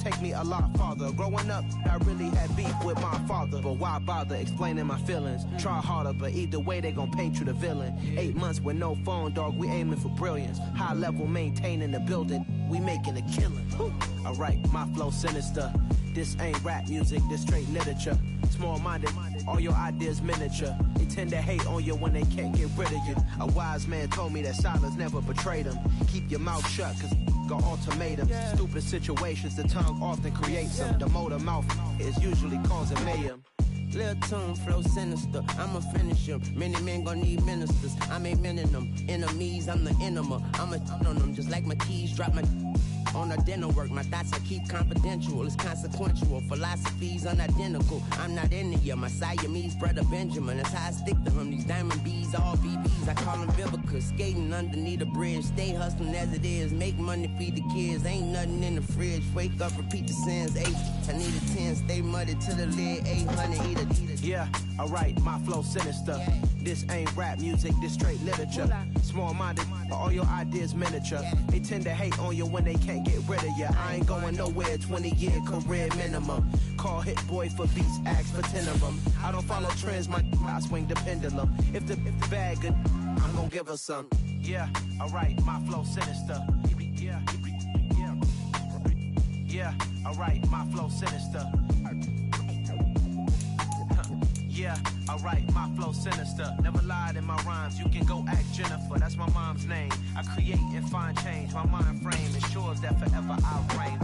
take me a lot farther. Growing up, I really had beef with my father, but why bother explaining my feelings? Try harder, but either way they gon' paint you the villain. 8 months with no phone, dog, we aiming for brilliance. High level maintaining the building, we making a killing. Alright, my flow sinister. This ain't rap music, this straight literature. Small-minded, all your ideas miniature. They tend to hate on you when they can't get rid of you. A wise man told me that silence never betrayed him. Keep your mouth shut, cause got ultimatums. Stupid situations, the tongue often creates them. The motor mouth is usually causing mayhem. Lil' tune, flow sinister, I'ma finish him. Many men gon' need ministers, I ain't mending them. Enemies, I'm the enema, I'ma on them. Just like my keys, drop my on a dinner work. My thoughts I keep confidential, it's consequential. Philosophies unidentical, I'm not into you. My Siamese brother Benjamin, that's how I stick to him. These diamond bees, all BBs, I call them Vivica. Skating underneath a bridge, stay hustling as it is. Make money, feed the kids, ain't nothing in the fridge. Wake up, repeat the sins, 8, I need a 10. Stay muddy to the lid, 800, eat a. Yeah, alright, my flow sinister. This ain't rap music, this straight literature. Small-minded, but all your ideas miniature. They tend to hate on you when they can't get rid of you. I ain't going nowhere, 20-year career minimum. Call Hit Boy for beats, ask for 10 of them. I don't follow trends, I swing the pendulum. If the bag good, I'm gonna give her some. Yeah, alright, my flow sinister. Yeah, alright, my flow sinister. Yeah, alright, my flow sinister. Never lied in my rhymes, you can go ask Jennifer. That's my mom's name. I create and find change. My mind frame ensures that forever I'll reign.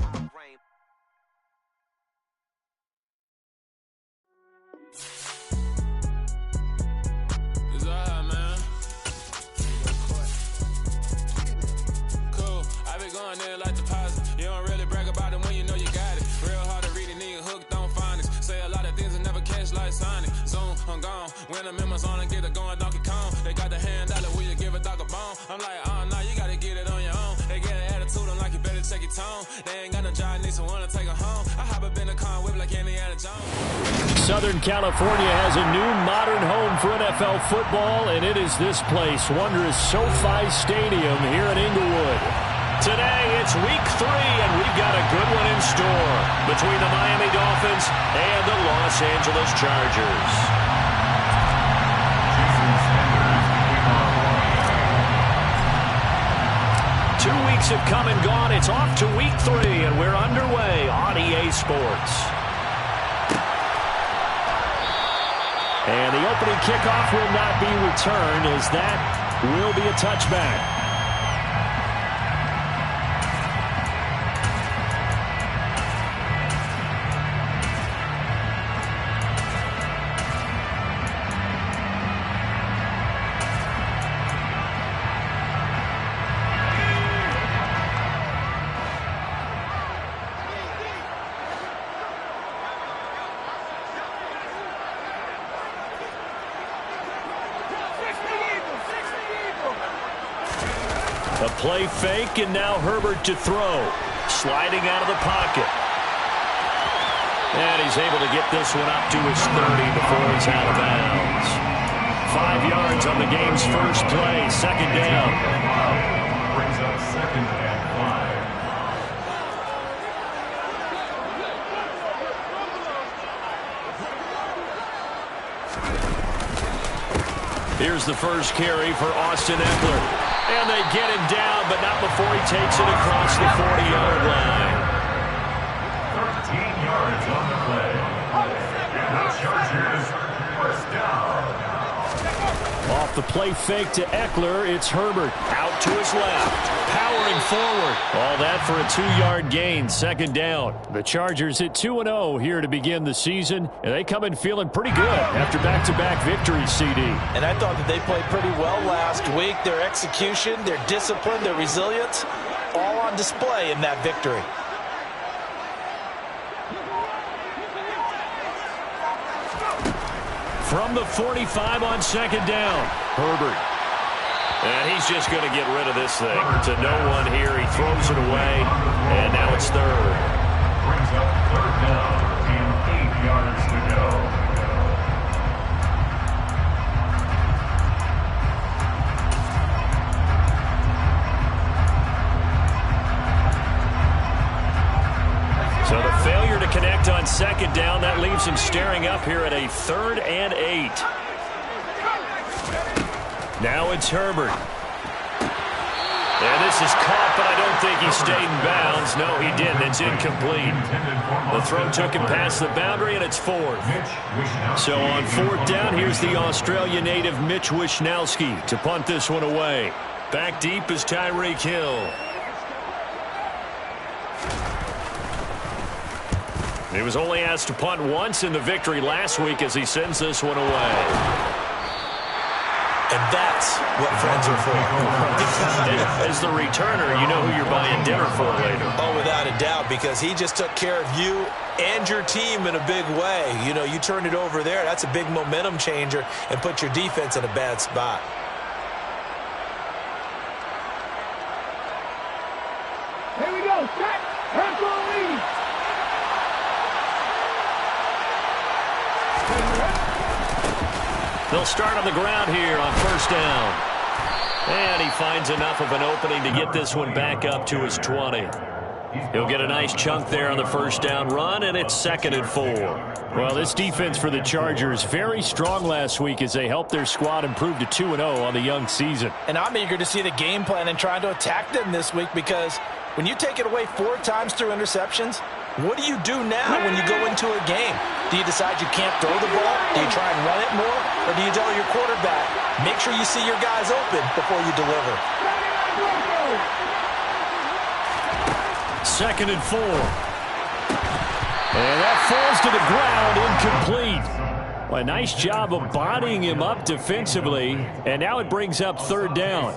It's alright, man. Cool, I been going there like deposit. You don't really brag about it when you know you got it. Real hard to read it, nigga hooked on phonics. Say a lot of things and never catch like Sonic. Zoom, I'm gone. When I'm in my zone and get it going Donkey Kong. They got the $100, will you give a dog a bone? I'm like, oh no, you gotta get it on your own. They get an attitude, I'm like, you better check your tone. They ain't got no job, need someone to take her home. I hop up in the car and whip like Indiana Jones. Southern California has a new modern home for NFL football, and it is this place, wondrous SoFi Stadium here in Inglewood. Today, it's week 3, and we've got a good one in store between the Miami Dolphins and the Los Angeles Chargers. 2 weeks have come and gone. It's off to week 3, and we're underway on EA Sports. And the opening kickoff will not be returned, as that will be a touchback. A play fake, and now Herbert to throw. Sliding out of the pocket. And he's able to get this one up to his 30 before he's out of bounds. 5 yards on the game's first play, second down. Brings up 2nd and 5. Here's the first carry for Austin Eckler. And they get him down, but not before he takes it across the 40-yard line. 13 yards on the play. The Chargers first down. Off the play fake to Eckler, it's Herbert. Out to his left. Powering forward. All that for a 2-yard gain, second down. The Chargers hit 2-0 here to begin the season, and they come in feeling pretty good after back-to-back victories, CD. And I thought that they played pretty well last week. Their execution, their discipline, their resilience, all on display in that victory. From the 45 on second down, Herbert. And he's just going to get rid of this thing. To no one here. He throws it away, and now it's third. Brings up 3rd down and 8 yards to go. So the failure to connect on second down, that leaves him staring up here at a 3rd and 8. Now it's Herbert. And this is caught, but I don't think he stayed in bounds. No, he didn't. It's incomplete. The throw took him past the boundary, and it's 4th. So on 4th down, here's the Australia native Mitch Wishnowsky to punt this one away. Back deep is Tyreek Hill. He was only asked to punt once in the victory last week as he sends this one away. And that's what friends are for. As the returner, you know who you're buying dinner for later. Oh, without a doubt, because he just took care of you and your team in a big way. You know, you turned it over there. That's a big momentum changer and put your defense in a bad spot. Here we go. Set. Herbert lead. They'll start on the ground here on 1st down. And he finds enough of an opening to get this one back up to his 20. He'll get a nice chunk there on the 1st down run, and it's 2nd and 4. Well, this defense for the Chargers, very strong last week as they helped their squad improve to 2-0 on the young season. And I'm eager to see the game plan and trying to attack them this week, because when you take it away 4 times through interceptions, what do you do now when you go into a game? Do you decide you can't throw the ball? Do you try and run it more? Or do you tell your quarterback, make sure you see your guys open before you deliver? 2nd and 4. And that falls to the ground, incomplete. Well, a nice job of bodying him up defensively, and now it brings up 3rd down.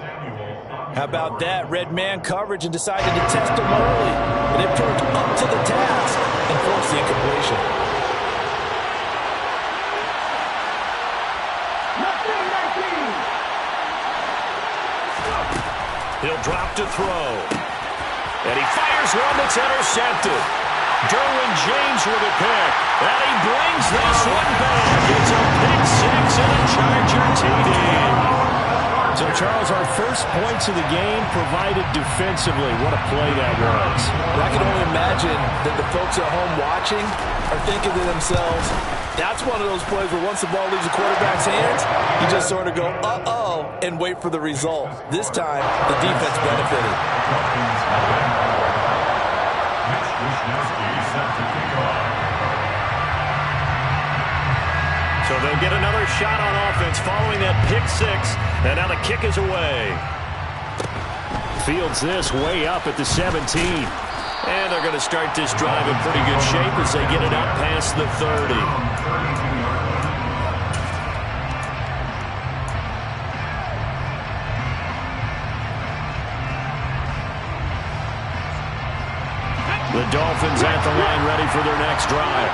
How about that? Red man coverage and decided to test him early. But it proved up to the task and forced the incompletion. He'll drop to throw. And he fires one that's intercepted. Derwin James with a pick. And he brings this one back. It's a pick 6 and a Charger TD. So, Charles, our first points of the game provided defensively. What a play that was. I can only imagine that the folks at home watching are thinking to themselves, that's one of those plays where once the ball leaves the quarterback's hands, you just sort of go, uh-oh, and wait for the result. This time, the defense benefited. So they'll get another shot on offense following that pick 6. And now the kick is away. Fields this way up at the 17. And they're going to start this drive in pretty good shape as they get it up past the 30. The Dolphins at the line ready for their next drive.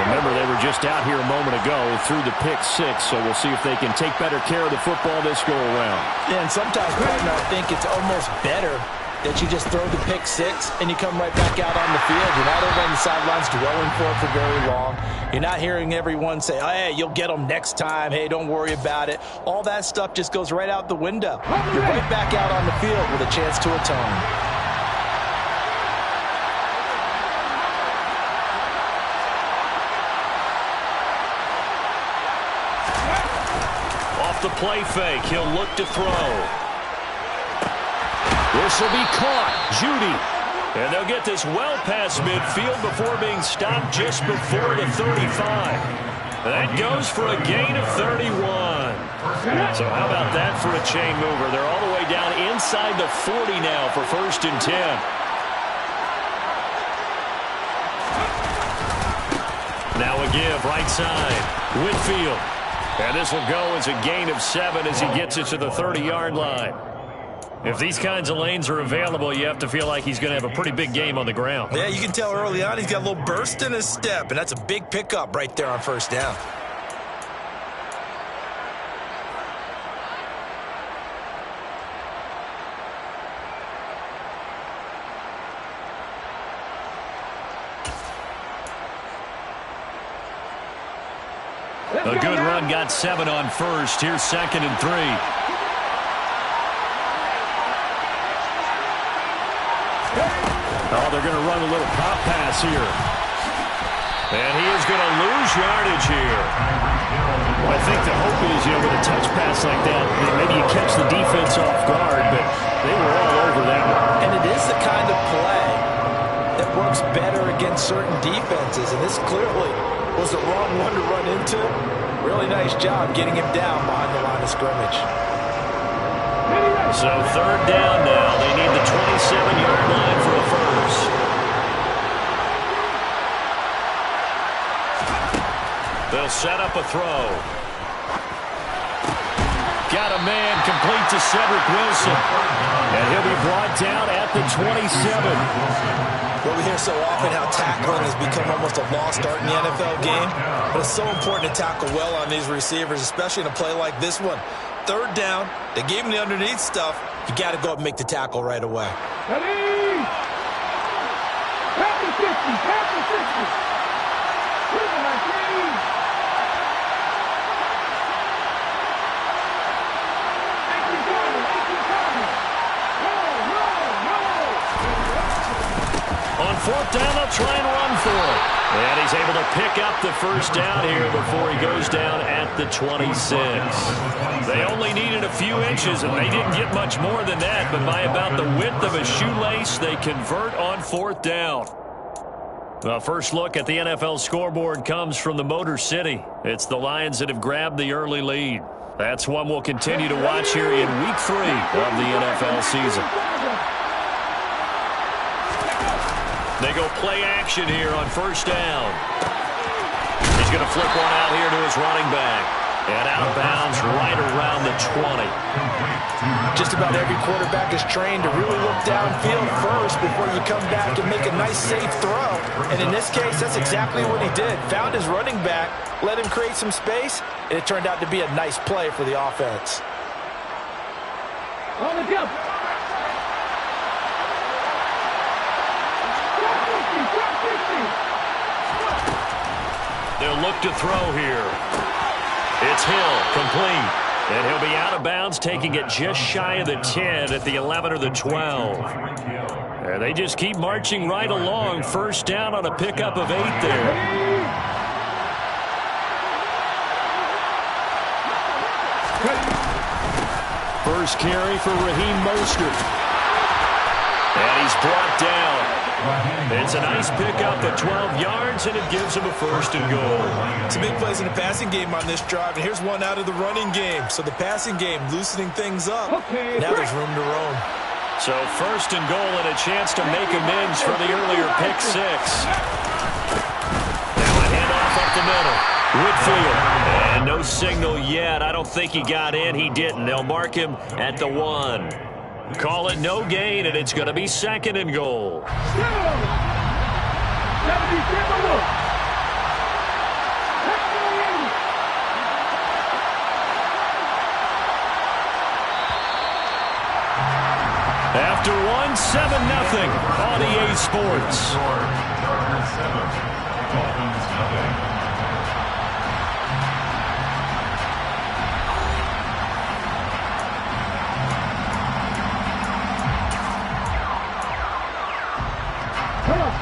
Remember, they were just out here a moment ago through the pick 6, so we'll see if they can take better care of the football this go-around. Yeah, and sometimes, partner, I think it's almost better that you just throw the pick 6 and you come right back out on the field. You're not over on the sidelines dwelling for it for very long. You're not hearing everyone say, oh, hey, you'll get them next time. Hey, don't worry about it. All that stuff just goes right out the window. You're right back out on the field with a chance to atone. The play fake. He'll look to throw. This will be caught. Judy. And they'll get this well past midfield before being stopped just before the 35. That goes for a gain of 31. So how about that for a chain mover? They're all the way down inside the 40 now for 1st and 10. Now a give right side. Whitfield. And this will go as a gain of 7 as he gets it to the 30-yard line. If these kinds of lanes are available, you have to feel like he's going to have a pretty big game on the ground. Yeah, you can tell early on he's got a little burst in his step, and that's a big pickup right there on 1st down. A good run got 7 on 1st. Here's 2nd and 3. Oh, they're going to run a little pop pass here. And he is going to lose yardage here. Well, I think the hope is, with a touch pass like that, maybe you catch the defense off guard, but they were all over that one. And it is the kind of play that works better against certain defenses, and this clearly was the wrong one to run into. Really nice job getting him down behind the line of scrimmage. So third down now. They need the 27-yard line for a first. They'll set up a throw. Got a man complete to Cedric Wilson. And he'll be brought down at the 27. Well, we hear so often how tackling has become almost a lost art in the NFL game. But it's so important to tackle well on these receivers, especially in a play like this one. Third down, they gave him the underneath stuff. You got to go up and make the tackle right away. Ready? Half the 50, half the 60. On fourth down, they'll try and run for it. And he's able to pick up the first down here before he goes down at the 26. They only needed a few inches, and they didn't get much more than that. But by about the width of a shoelace, they convert on fourth down. The first look at the NFL scoreboard comes from the Motor City. It's the Lions that have grabbed the early lead. That's one we'll continue to watch here in Week 3 of the NFL season. They go play action here on first down. He's going to flip one out here to his running back. And out of bounds right around the 20. Just about every quarterback is trained to really look downfield first before you come back and make a nice, safe throw. And in this case, that's exactly what he did. Found his running back, let him create some space, and it turned out to be a nice play for the offense. On the jump. They'll look to throw here. It's Hill, complete. And he'll be out of bounds, taking it just shy of the 10 at the 11 or the 12. And they just keep marching right along. First down on a pickup of 8 there. First carry for Raheem Mostert. And he's brought down. It's a nice pickup at 12 yards, and it gives him a first and goal. Some big plays in the passing game on this drive, and here's one out of the running game. So the passing game loosening things up. Now there's room to roam. So first and goal and a chance to make amends for the earlier pick six. Now a handoff up the middle. Whitfield. And no signal yet. I don't think he got in. He didn't. They'll mark him at the 1. Call it no gain, and it's going to be second and goal. After 1, 7-0 on EA Sports.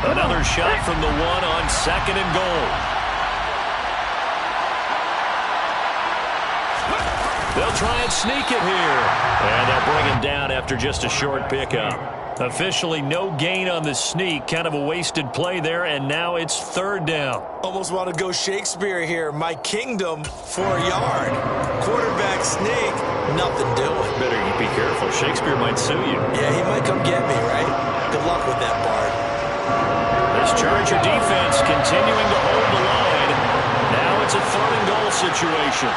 Another shot from the 1 on second and goal. They'll try and sneak it here. And they'll bring him down after just a short pickup. Officially no gain on the sneak. Kind of a wasted play there, and now it's third down. Almost want to go Shakespeare here. My kingdom for a yard. Quarterback sneak, nothing doing. Better you be careful. Shakespeare might sue you. Yeah, he might come get me, right? Good luck with that, Bart. This Charger defense continuing to hold the line. Now it's a third and goal situation.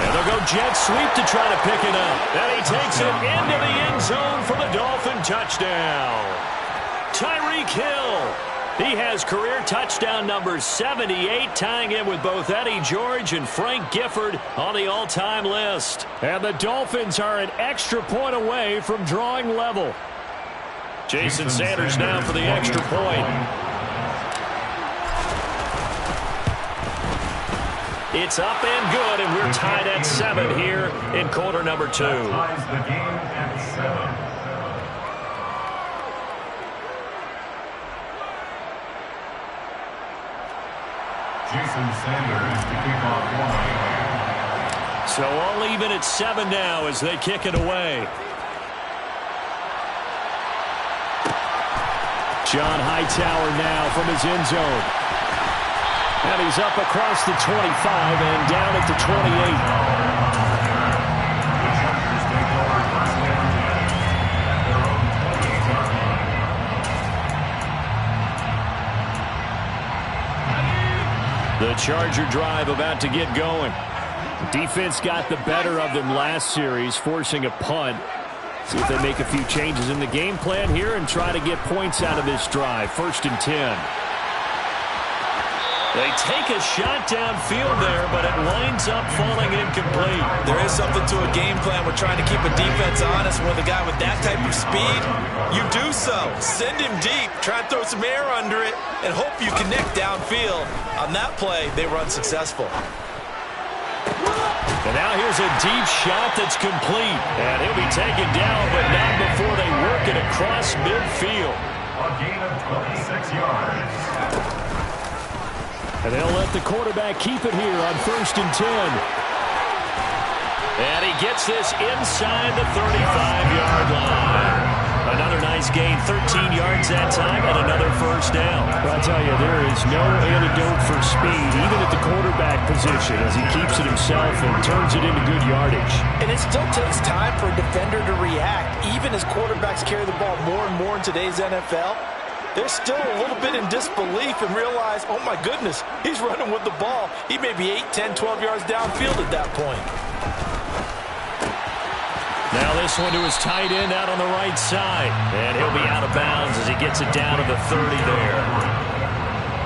And they'll go jet sweep to try to pick it up. And he takes it into the end zone for the Dolphin touchdown. Tyreek Hill. He has career touchdown number 78, tying in with both Eddie George and Frank Gifford on the all-time list. And the Dolphins are an extra point away from drawing level. Jason Sanders now for the extra point. It's up and good, and we're tied at 7 here in quarter number 2. Jason Sanders to kick off one. So all even at 7 now as they kick it away. John Hightower now from his end zone. And he's up across the 25 and down at the 28. The Charger drive about to get going. Defense got the better of them last series, forcing a punt. See if they make a few changes in the game plan here and try to get points out of this drive. 1st and 10. They take a shot downfield there, but it winds up falling incomplete. There is something to a game plan. We're trying to keep a defense honest. With a guy with that type of speed, you do so. Send him deep. Try and throw some air under it and hope you connect downfield. On that play, they were unsuccessful. And now here's a deep shot that's complete. And he'll be taken down, but not before they work it across midfield. A gain of 26 yards. And they'll let the quarterback keep it here on 1st and 10. And he gets this inside the 35-yard line. Another nice gain, 13 yards that time, and another first down. But I'll tell you, there is no antidote for speed, even at the quarterback position, as he keeps it himself and turns it into good yardage. And it still takes time for a defender to react. Even as quarterbacks carry the ball more and more in today's NFL, they're still a little bit in disbelief and realize, oh my goodness, he's running with the ball. He may be 8, 10, 12 yards downfield at that point. Now this one to his tight end out on the right side. And he'll be out of bounds as he gets it down to the 30 there.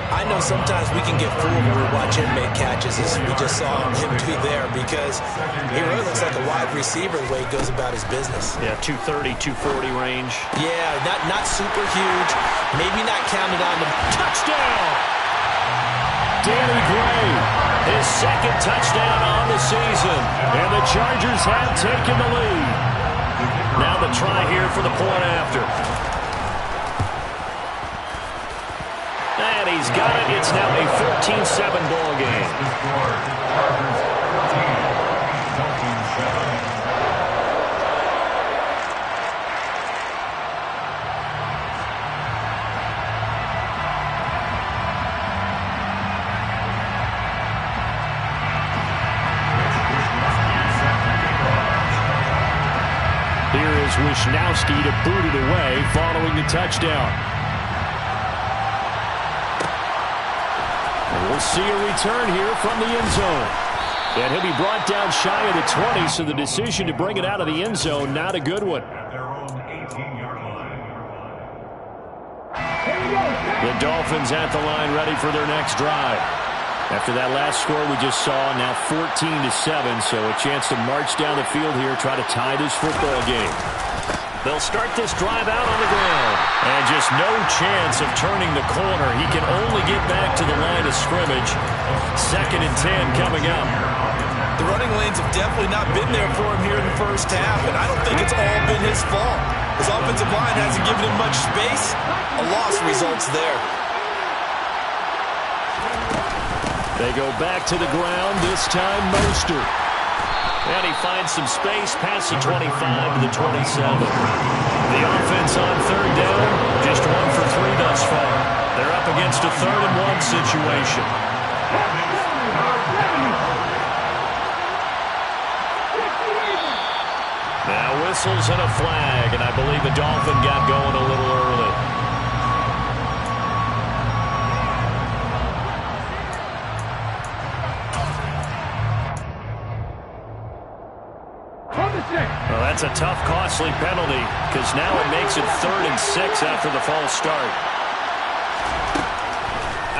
I know sometimes we can get fooled when we watch him make catches, as we just saw him do there, because he really looks like a wide receiver the way he goes about his business. Yeah, 230, 240 range. Yeah, not super huge. Maybe not counted on the touchdown. Danny Gray, his 2nd touchdown on the season. And the Chargers have taken the lead. Now the try here for the point after. And he's got it. It's now a 14-7 ball game. Here is Wisnowski to boot it away following the touchdown. And we'll see a return here from the end zone. And he'll be brought down shy of the 20, so the decision to bring it out of the end zone, not a good one. At their own 18-yard line. The Dolphins at the line ready for their next drive. After that last score we just saw, now 14-7, so a chance to march down the field here, try to tie this football game. They'll start this drive out on the ground. And just no chance of turning the corner. He can only get back to the line of scrimmage. 2nd and 10 coming up. The running lanes have definitely not been there for him here in the first half, and I don't think it's all been his fault. His offensive line hasn't given him much space. A loss results there. They go back to the ground, this time Mostert. And he finds some space past the 25 to the 27. The offense on 3rd down, just 1 for 3 thus far. They're up against a 3rd and 1 situation. Now whistles and a flag, and I believe the Dolphin got going a little early. Well, that's a tough, costly penalty, because now it makes it 3rd and 6 after the false start.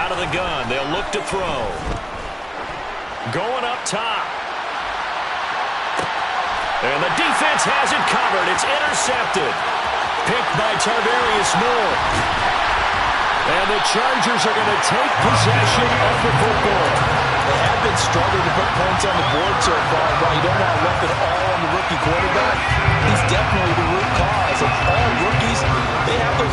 Out of the gun, they'll look to throw. Going up top. And the defense has it covered. It's intercepted. Picked by Tarvarius Moore. And the Chargers are going to take possession of the football. They have been struggling to put points on the board so far. While you don't want to lump it all on the rookie quarterback, he's definitely the root cause. And all rookies, they have their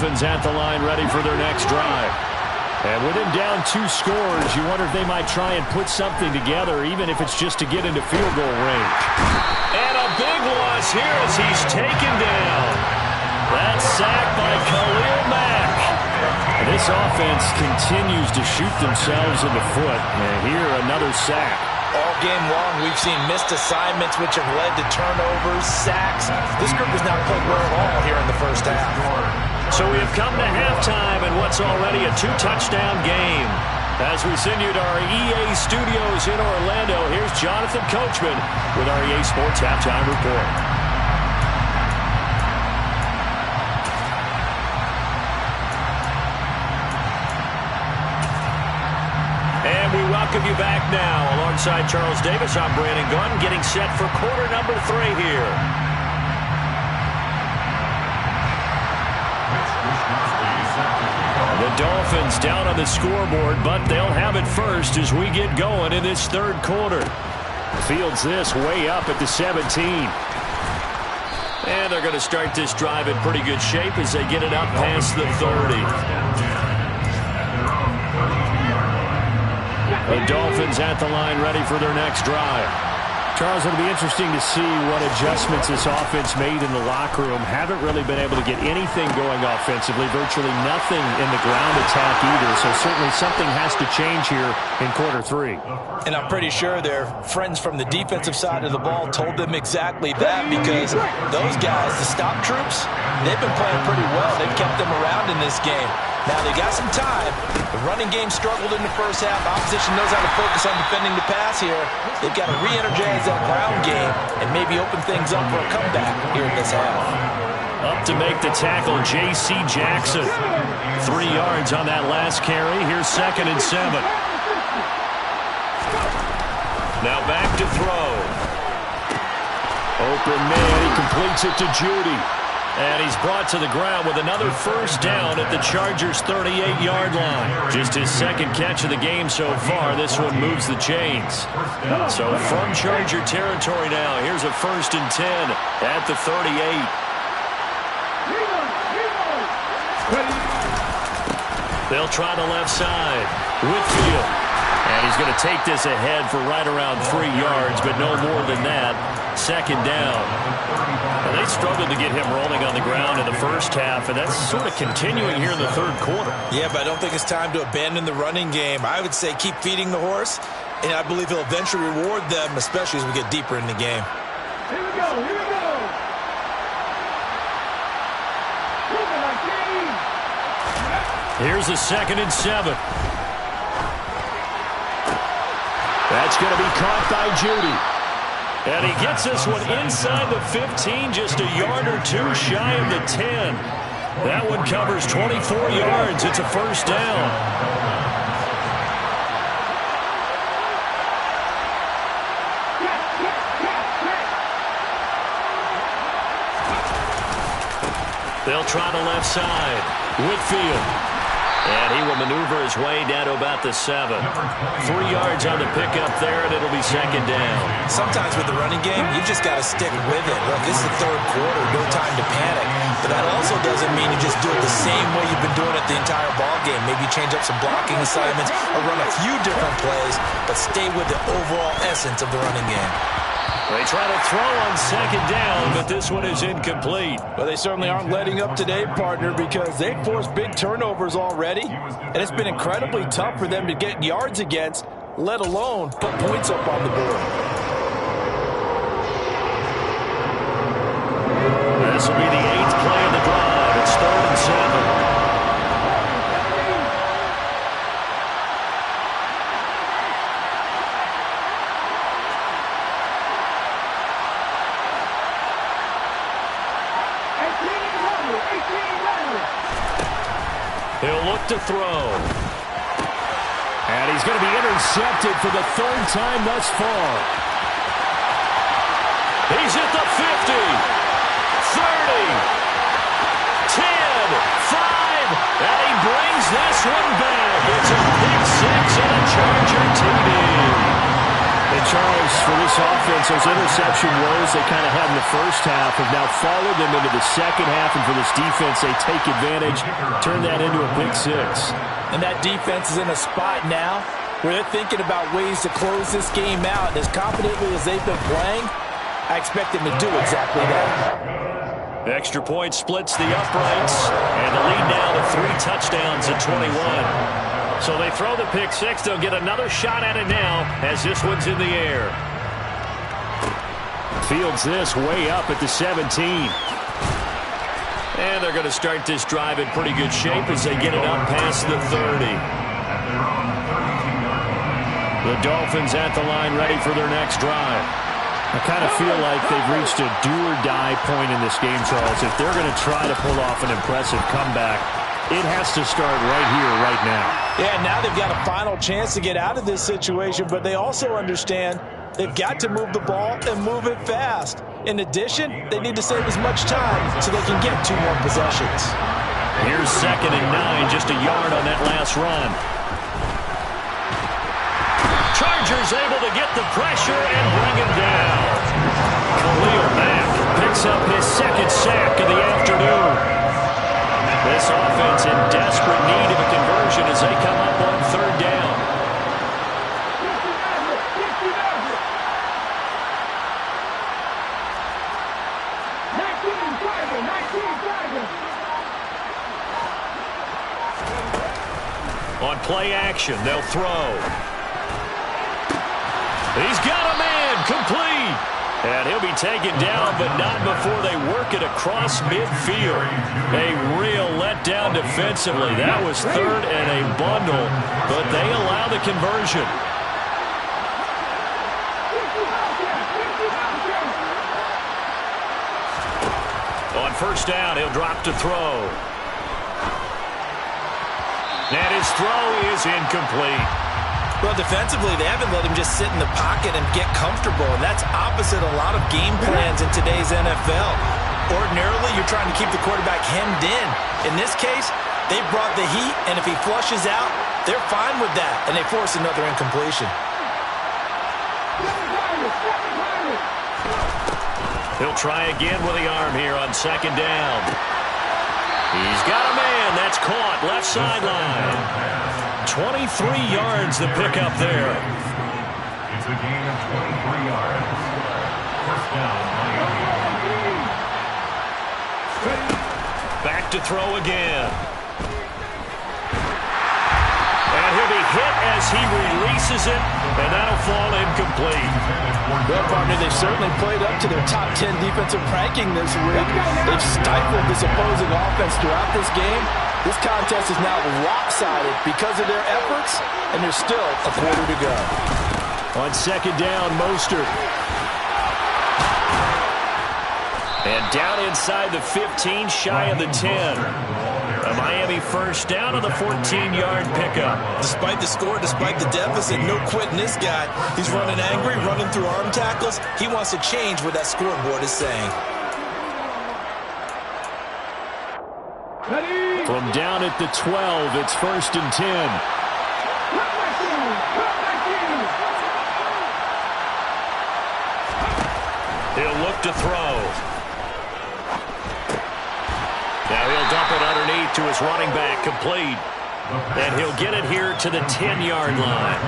Dolphins at the line ready for their next drive. And with him down 2 scores, you wonder if they might try and put something together, even if it's just to get into field goal range. And a big loss here as he's taken down. That's sacked by Khalil Mack. And this offense continues to shoot themselves in the foot. And here, another sack. All game long, we've seen missed assignments, which have led to turnovers, sacks. This group has not played well at all here in the first half. So we have come to halftime in what's already a 2-touchdown game. As we send you to our EA studios in Orlando, here's Jonathan Coachman with our EA Sports Halftime Report. And we welcome you back now. Alongside Charles Davis, I'm Brandon Gunn, getting set for quarter number 3 here. The Dolphins down on the scoreboard, but they'll have it first as we get going in this third quarter. Fields this way up at the 17. And they're going to start this drive in pretty good shape as they get it up past the 30. The Dolphins at the line ready for their next drive. Charles, it'll be interesting to see what adjustments this offense made in the locker room. Haven't really been able to get anything going offensively, virtually nothing in the ground attack either. So certainly something has to change here in quarter 3. And I'm pretty sure their friends from the defensive side of the ball told them exactly that, because those guys, the stop troops, they've been playing pretty well. They've kept them around in this game. Now, they got some time. The running game struggled in the first half. Opposition knows how to focus on defending the pass here. They've got to re-energize that ground game and maybe open things up for a comeback here in this half. Up to make the tackle, J.C. Jackson. 3 yards on that last carry. Here's 2nd and 7. Now back to throw. Open man, he completes it to Judy. And he's brought to the ground with another first down at the Chargers' 38-yard line. Just his 2nd catch of the game so far. This one moves the chains. So from Charger territory now, here's a 1st and 10 at the 38. They'll try the left side. Whitfield. And he's going to take this ahead for right around 3 yards, but no more than that. 2nd down. And they struggled to get him rolling on the ground in the first half, and that's sort of continuing here in the third quarter. Yeah, but I don't think it's time to abandon the running game. I would say keep feeding the horse, and I believe he'll eventually reward them, especially as we get deeper in the game. Here we go, here we go. Here's a 2nd and 7. That's going to be caught by Judy. And he gets this one inside the 15, just a yard or 2 shy of the 10. That one covers 24 yards. It's a 1st down. They'll try the left side. Whitfield. And he will maneuver his way down to about the 7. 3 yards on the pickup there, and it'll be 2nd down. Sometimes with the running game, you just got to stick with it. Look, this is the third quarter, no time to panic. But that also doesn't mean you just do it the same way you've been doing it the entire ball game. Maybe change up some blocking assignments or run a few different plays, but stay with the overall essence of the running game. They try to throw on 2nd down, but this one is incomplete. Well, they certainly aren't letting up today, partner, because they've forced big turnovers already, and it's been incredibly tough for them to get yards against, let alone put points up on the board. This will be the 8th play of the drive. It's 3rd and 7. He'll look to throw. And he's going to be intercepted for the 3rd time thus far. He's at the 50, 30, 10, 5, and he brings this one back. It's a pick 6 and a Charger TD. And Charles, for this offense, those interception woes they kind of had in the first half have now followed them into the second half. And for this defense, they take advantage, turn that into a big six. And that defense is in a spot now where they're thinking about ways to close this game out. And as confidently as they've been playing, I expect them to do exactly that. The extra point splits the uprights, and the lead now to 3 touchdowns at 21. So they throw the pick six. They'll get another shot at it now as this one's in the air. Fields this way up at the 17. And they're going to start this drive in pretty good shape as they get it up past the 30. The Dolphins at the line ready for their next drive. I kind of feel like they've reached a do-or-die point in this game, Charles. If they're going to try to pull off an impressive comeback, it has to start right here, right now. Yeah, now they've got a final chance to get out of this situation, but they also understand they've got to move the ball and move it fast. In addition, they need to save as much time so they can get 2 more possessions. Here's 2nd and 9, just a yard on that last run. Chargers able to get the pressure and bring him down. Khalil Mack picks up his 2nd sack of the afternoon. This offense in desperate need of a conversion as they come up on 3rd down. On play action, they'll throw. He's got a man, complete. And he'll be taken down, but not before they work it across midfield. A real letdown defensively. That was 3rd and a bundle, but they allow the conversion. On 1st down, he'll drop to throw. And his throw is incomplete. Well, defensively, they haven't let him just sit in the pocket and get comfortable, and that's opposite a lot of game plans in today's NFL. Ordinarily, you're trying to keep the quarterback hemmed in. In this case, they brought the heat, and if he flushes out, they're fine with that, and they force another incompletion. He'll try again with the arm here on 2nd down. He's got a man. That's caught left sideline. 23 yards the pickup there. It's a gain of 23 yards. 1st down. Back to throw again. And he'll be hit as he releases it, and that'll fall incomplete. Well, partner, they've certainly played up to their top 10 defensive ranking this week. They've stifled this opposing offense throughout this game. This contest is now lopsided because of their efforts, and there's still a quarter to go. On 2nd down, Mostert. And down inside the 15, shy of the 10. A Miami 1st down on the 14-yard pickup. Despite the score, despite the deficit, no quitting this guy. He's running angry, running through arm tackles. He wants to change what that scoreboard is saying. From down at the 12, it's 1st and 10. He'll look to throw. Now he'll dump it underneath to his running back, complete. And he'll get it here to the 10-yard line.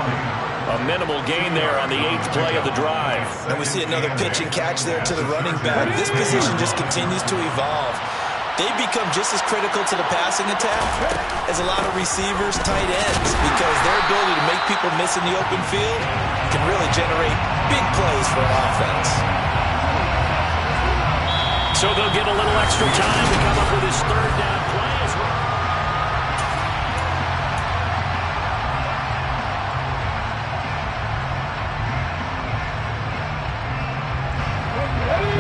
A minimal gain there on the 8th play of the drive. And we see another pitch and catch there to the running back. This position just continues to evolve. They've become just as critical to the passing attack as a lot of receivers, tight ends, because their ability to make people miss in the open field can really generate big plays for an offense. So they'll get a little extra time to come up with his 3rd down play as well.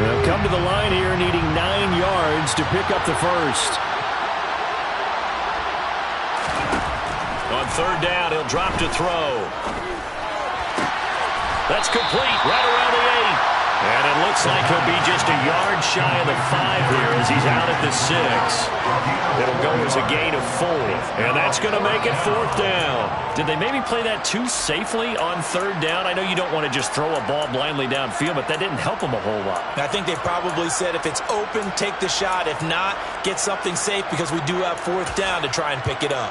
They'll come to the line here needing 9 yards to pick up the 1st. On 3rd down, he'll drop to throw. That's complete right around the 8. And it looks like he'll be just a yard shy of the 5 here as he's out at the 6. It'll go as a gain of 4. And that's going to make it 4th down. Did they maybe play that too safely on third down? I know you don't want to just throw a ball blindly downfield, but that didn't help them a whole lot. I think they probably said if it's open, take the shot. If not, get something safe because we do have fourth down to try and pick it up.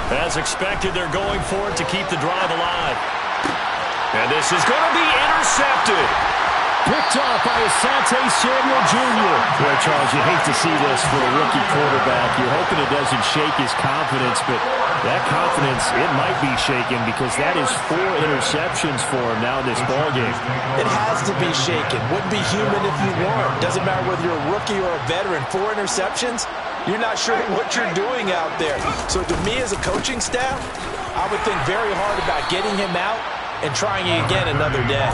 As expected, they're going for it to keep the drive alive. And this is going to be intercepted. Picked off by Asante Samuel Jr. Boy, Charles, you hate to see this for a rookie quarterback. You're hoping it doesn't shake his confidence, but that confidence, it might be shaken because that is 4 interceptions for him now in this ballgame. It has to be shaken. Wouldn't be human if you weren't. Doesn't matter whether you're a rookie or a veteran. 4 interceptions? You're not sure what you're doing out there. So to me as a coaching staff, I would think very hard about getting him out and trying it again another day.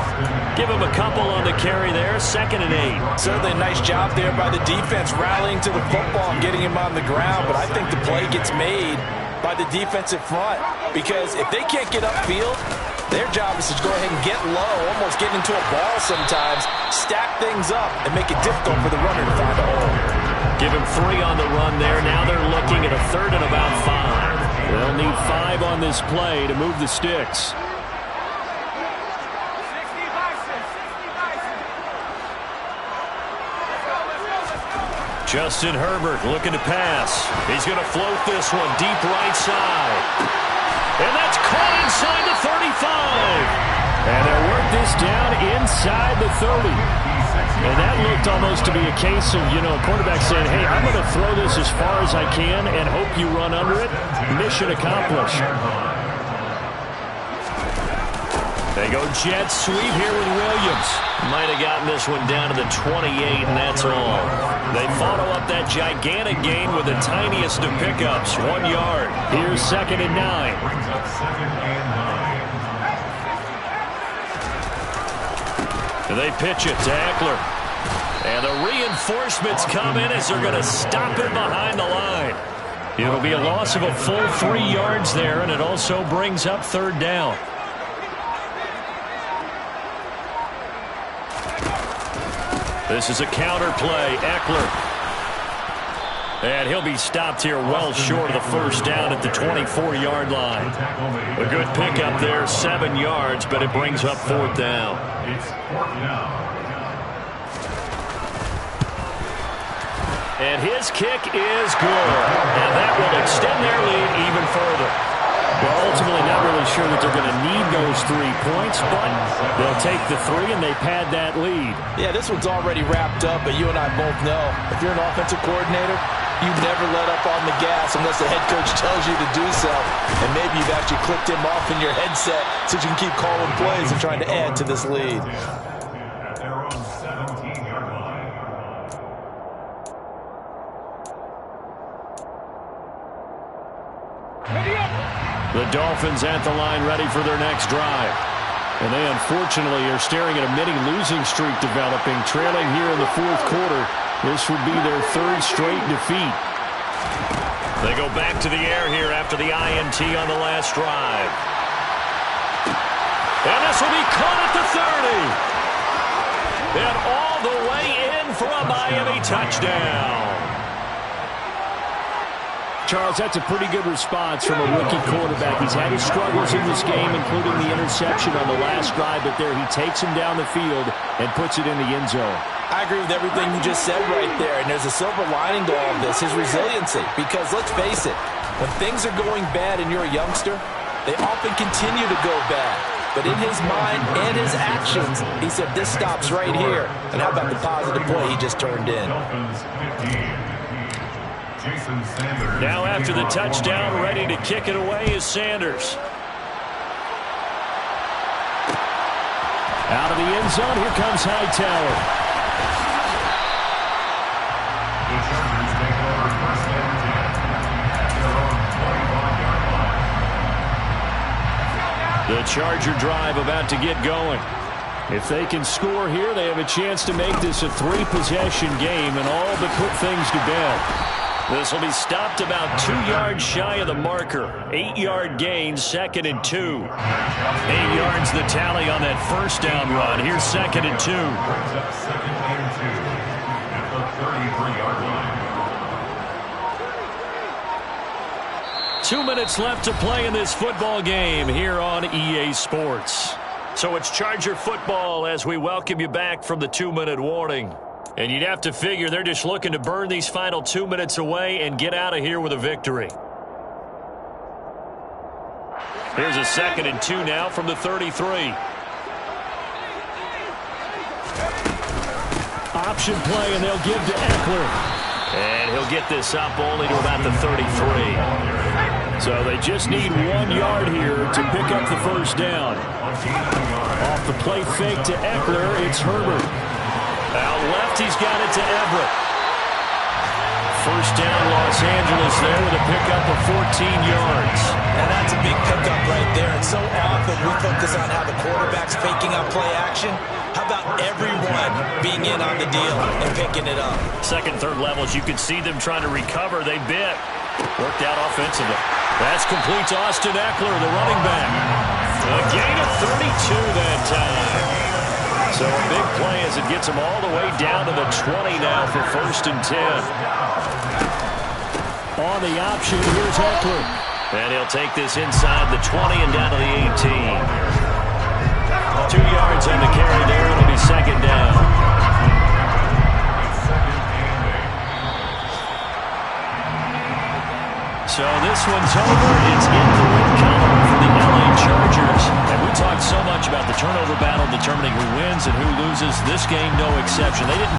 Give him a couple on the carry there, 2nd and 8. Certainly a nice job there by the defense rallying to the football and getting him on the ground, but I think the play gets made by the defensive front because if they can't get upfield, their job is to go ahead and get low, almost get into a ball sometimes, stack things up, and make it difficult for the runner to find a hole. Give him 3 on the run there. Now they're looking at a 3rd and about 5. They'll need 5 on this play to move the sticks. Justin Herbert looking to pass. He's going to float this one deep right side. And that's caught inside the 35. And they'll work this down inside the 30. And that looked almost to be a case of, a quarterback saying, hey, I'm going to throw this as far as I can and hope you run under it. Mission accomplished. They go jet sweep here with Williams. Might have gotten this one down to the 28, and that's all. They follow up that gigantic gain with the tiniest of pickups, 1 yard. Here's 2nd and 9. And they pitch it to Eckler. And the reinforcements come in as they're going to stop him behind the line. It'll be a loss of a full 3 yards there, and it also brings up 3rd down. This is a counter play. Eckler. And he'll be stopped here well short of the 1st down at the 24-yard line. A good pickup there, 7 yards, but it brings up 4th down. It's 4th down. And his kick is good. And that will extend their lead even further. Well, ultimately not really sure that they're going to need those 3 points, but they'll take the 3 and they pad that lead. Yeah, this one's already wrapped up, but you and I both know if you're an offensive coordinator, you never let up on the gas unless the head coach tells you to do so. And maybe you've actually clicked him off in your headset so you can keep calling plays and trying to add to this lead. At their own 17-yard line. The Dolphins at the line ready for their next drive. And they unfortunately are staring at a mini losing streak developing, trailing here in the 4th quarter. This would be their 3rd straight defeat. They go back to the air here after the INT on the last drive. And this will be caught at the 30. And all the way in for a Miami touchdown. Charles, that's a pretty good response from a rookie quarterback. He's had his struggles in this game, including the interception on the last drive, but there he takes him down the field and puts it in the end zone. I agree with everything you just said right there, and there's a silver lining to all of this, his resiliency. Because let's face it, when things are going bad and you're a youngster, they often continue to go bad. But in his mind and his actions, he said, this stops right here. And how about the positive play he just turned in? Now after the touchdown, ready to kick it away is Sanders. Out of the end zone, here comes Hightower. The Chargers take over 1st and 10 at their own 25-yard line. The Charger drive about to get going. If they can score here, they have a chance to make this a 3-possession game and all but put things to bed. This will be stopped about 2 yards shy of the marker. 8-yard gain, 2nd and 2. 8 yards the tally on that first down run. Here's 2nd and 2. Brings up 2nd and 2 at the 33-yard line. 2 minutes left to play in this football game here on EA Sports. So it's Charger football as we welcome you back from the 2-minute warning. And you'd have to figure they're just looking to burn these final 2 minutes away and get out of here with a victory. Here's a 2nd and 2 now from the 33. Option play, and they'll give to Eckler. And he'll get this up only to about the 33. So they just need 1 yard here to pick up the first down. Off the play fake to Eckler, it's Herbert. Out left, he's got it to Everett. First down, Los Angeles there with a pickup of 14 yards. And that's a big pickup right there. And so often we focus on how the quarterback's faking out play action. How about everyone being in on the deal and picking it up? Second, third levels, you could see them trying to recover. They bit. Worked out offensively. That's complete to Austin Eckler, the running back. A gain of 32 that time. So a big play as it gets him all the way down to the 20 now for 1st and 10. On the option, here's Eckler. And he'll take this inside the 20 and down to the 18. 2 yards on the carry there. It'll be 2nd down. So this one's over. It's in the win column for the LA Chargers. And we talked so much about the turnover battle determining who wins and who loses. This game, no exception. They didn't